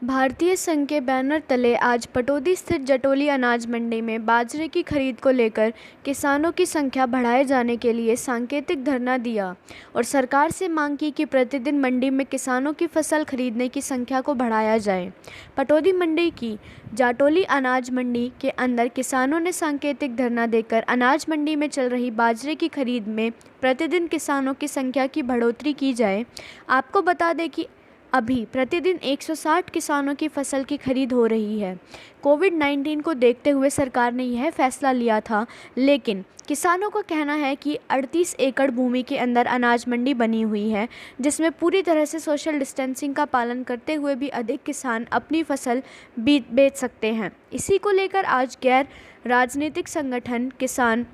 भारतीय संघ के बैनर तले आज पटौदी स्थित जटोली अनाज मंडी में बाजरे की खरीद को लेकर किसानों की संख्या बढ़ाए जाने के लिए सांकेतिक धरना दिया और सरकार से मांग की कि प्रतिदिन मंडी में किसानों की फसल खरीदने की संख्या को बढ़ाया जाए। पटौदी मंडी की जाटोली अनाज मंडी के अंदर किसानों ने सांकेतिक धरना देकर अनाज मंडी में चल रही बाजरे की खरीद में प्रतिदिन किसानों की संख्या की बढ़ोतरी की जाए। आपको बता दें कि अभी प्रतिदिन 160 किसानों की फसल की खरीद हो रही है। कोविड-19 को देखते हुए सरकार ने यह फैसला लिया था, लेकिन किसानों का कहना है कि 38 एकड़ भूमि के अंदर अनाज मंडी बनी हुई है, जिसमें पूरी तरह से सोशल डिस्टेंसिंग का पालन करते हुए भी अधिक किसान अपनी फसल बेच सकते हैं। इसी को लेकर आज गैर राजनीतिक संगठन किसान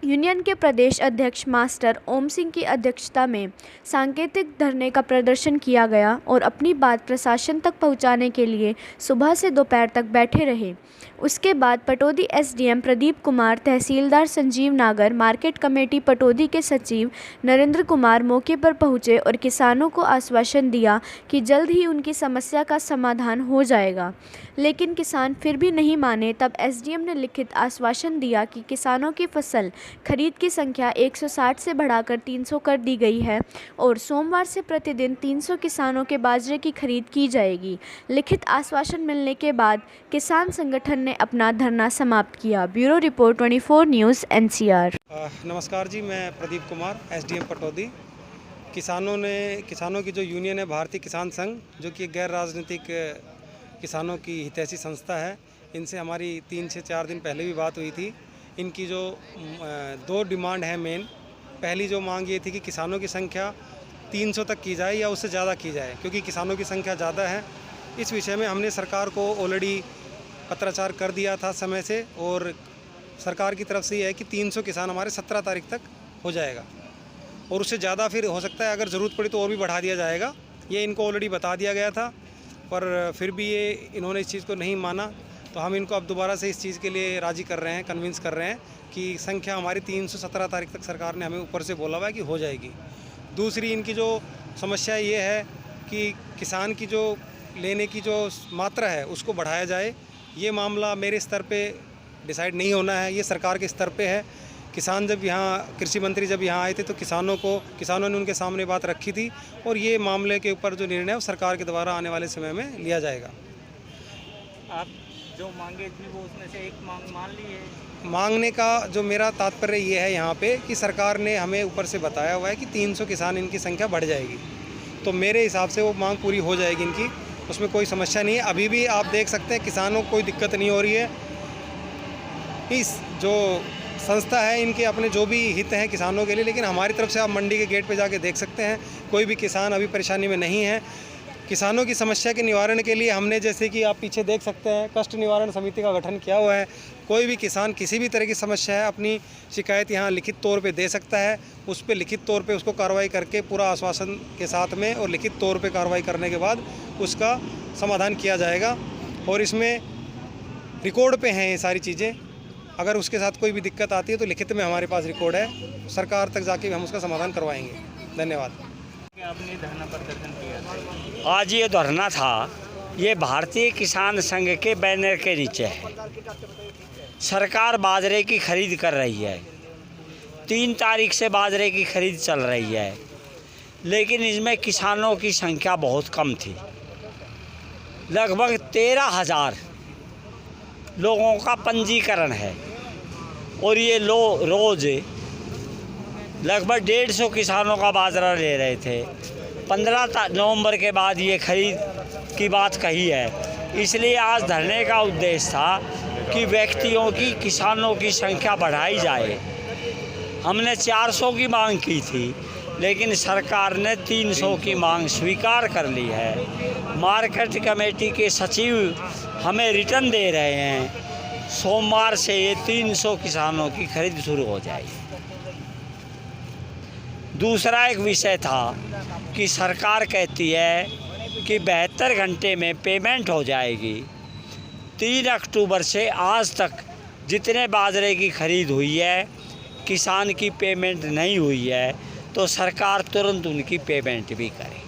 यूनियन के प्रदेश अध्यक्ष मास्टर ओम सिंह की अध्यक्षता में सांकेतिक धरने का प्रदर्शन किया गया और अपनी बात प्रशासन तक पहुंचाने के लिए सुबह से दोपहर तक बैठे रहे। उसके बाद पटौदी एसडीएम प्रदीप कुमार, तहसीलदार संजीव नागर, मार्केट कमेटी पटौदी के सचिव नरेंद्र कुमार मौके पर पहुंचे और किसानों को आश्वासन दिया कि जल्द ही उनकी समस्या का समाधान हो जाएगा। लेकिन किसान फिर भी नहीं माने। तब एसडीएम ने लिखित आश्वासन दिया कि किसानों की फसल खरीद की संख्या 160 से बढ़ाकर 300 कर दी गई है और सोमवार से प्रतिदिन 300 किसानों के बाजरे की खरीद की जाएगी। लिखित आश्वासन मिलने के बाद किसान संगठन ने अपना धरना समाप्त किया। Bureau report 24 news NCR. नमस्कार जी, मैं प्रदीप कुमार, एसडीएम पटौदी। किसानों की जो यूनियन है भारतीय किसान संघ, जो कि गैर राजनीतिक किसानों की हितैषी संस्था है, इनसे हमारी 3 से 4 दिन पहले भी बात हुई थी। इनकी जो 2 डिमांड है मेन। पहली जो मांग ये थी कि किसानों की संख्या 300 तक की जाए या उससे ज़्यादा की जाए, क्योंकि किसानों की संख्या ज़्यादा है। इस विषय में हमने सरकार को ऑलरेडी पत्राचार कर दिया था समय से, और सरकार की तरफ से ये है कि 300 किसान हमारे 17 तारीख तक हो जाएगा, और उससे ज़्यादा फिर हो सकता है, अगर ज़रूरत पड़ी तो और भी बढ़ा दिया जाएगा। ये इनको ऑलरेडी बता दिया गया था, पर फिर भी इन्होंने इस चीज़ को नहीं माना। तो हम इनको अब दोबारा से इस चीज़ के लिए राज़ी कर रहे हैं, कन्विंस कर रहे हैं कि संख्या हमारी 317 तारीख तक सरकार ने हमें ऊपर से बोला हुआ है कि हो जाएगी। दूसरी इनकी जो समस्या ये है कि किसान की जो लेने की जो मात्रा है उसको बढ़ाया जाए। ये मामला मेरे स्तर पे डिसाइड नहीं होना है, ये सरकार के स्तर पे है। किसान जब यहाँ कृषि मंत्री जब यहाँ आए थे तो किसानों ने उनके सामने बात रखी थी, और ये मामले के ऊपर जो निर्णय है वो सरकार के द्वारा आने वाले समय में लिया जाएगा। आप जो मांगे थी वो उसमें से एक मांग मान ली है? मांगने का जो मेरा तात्पर्य ये है यहाँ पे कि सरकार ने हमें ऊपर से बताया हुआ है कि 300 किसान इनकी संख्या बढ़ जाएगी, तो मेरे हिसाब से वो मांग पूरी हो जाएगी इनकी, उसमें कोई समस्या नहीं है। अभी भी आप देख सकते हैं किसानों को कोई दिक्कत नहीं हो रही है। इस जो संस्था है इनके अपने जो भी हित हैं किसानों के लिए, लेकिन हमारी तरफ से आप मंडी के गेट पे जाके देख सकते हैं कोई भी किसान अभी परेशानी में नहीं है। किसानों की समस्या के निवारण के लिए हमने, जैसे कि आप पीछे देख सकते हैं, कष्ट निवारण समिति का गठन किया हुआ है। कोई भी किसान किसी भी तरह की समस्या है, अपनी शिकायत यहाँ लिखित तौर पे दे सकता है। उस पर लिखित तौर पे उसको कार्रवाई करके पूरा आश्वासन के साथ में और लिखित तौर पे कार्रवाई करने के बाद उसका समाधान किया जाएगा। और इसमें रिकॉर्ड पे हैं ये सारी चीज़ें। अगर उसके साथ कोई भी दिक्कत आती है तो लिखित में हमारे पास रिकॉर्ड है, सरकार तक जाके हम उसका समाधान करवाएंगे। धन्यवाद। आपने धरना प्रदर्शन किया था? आज ये धरना था, ये भारतीय किसान संघ के बैनर के नीचे है। सरकार बाजरे की खरीद कर रही है, 3 तारीख से बाजरे की खरीद चल रही है, लेकिन इसमें किसानों की संख्या बहुत कम थी। लगभग 13,000 लोगों का पंजीकरण है, और ये रोज़ लगभग 150 किसानों का बाजरा ले रहे थे। 15 नवंबर के बाद ये खरीद की बात कही है, इसलिए आज धरने का उद्देश्य था कि व्यक्तियों की, किसानों की संख्या बढ़ाई जाए। हमने 400 की मांग की थी, लेकिन सरकार ने 300 की मांग स्वीकार कर ली है। मार्केट कमेटी के सचिव हमें रिटर्न दे रहे हैं, सोमवार से ये 300 किसानों की खरीद शुरू हो जाएगी। दूसरा एक विषय था कि सरकार कहती है कि 72 घंटे में पेमेंट हो जाएगी। 3 अक्टूबर से आज तक जितने बाजरे की खरीद हुई है, किसान की पेमेंट नहीं हुई है, तो सरकार तुरंत उनकी पेमेंट भी करे।